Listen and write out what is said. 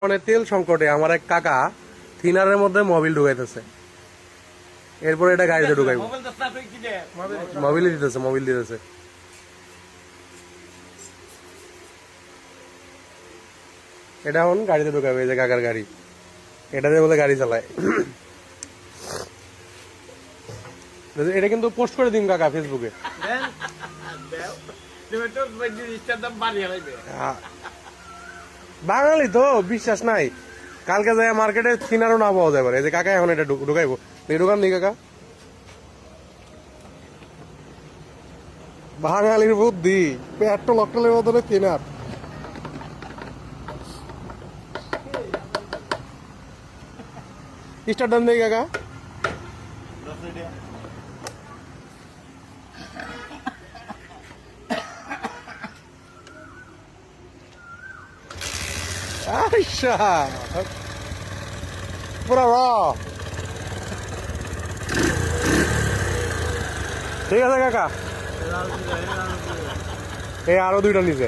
মানে তেল সংকটে আমার এক কাকা থিনারের মধ্যে মোবিল ঢুকাইতেছে, এরপর এটা গাড়িতে ঢুকাইব। মোবিল দিতেছে এটা এখন গাড়িতে ঢুকাবে। এই যে কাকার গাড়ি, এটাতে বলে গাড়ি চালায়। এটা কিন্তু পোস্ট করে দিন কাকা ফেসবুকে। বাঙালি তো বিশ্বাস নাই, কালকে যায় মার্কেটে থিনারও না পাওয়া যাবে। এই যে কাকা এখন এটা ঢুকাইবো, ঢুকান নি কাকা। বাঙালির বুদ্ধি, পেট্রোল অক্টলের বদলে থিনার। স্টার্ট দেন দেই কাকা। আচ্ছা পুরা ঠিক আছে কাকা, এই আরো দুইটা নিচে।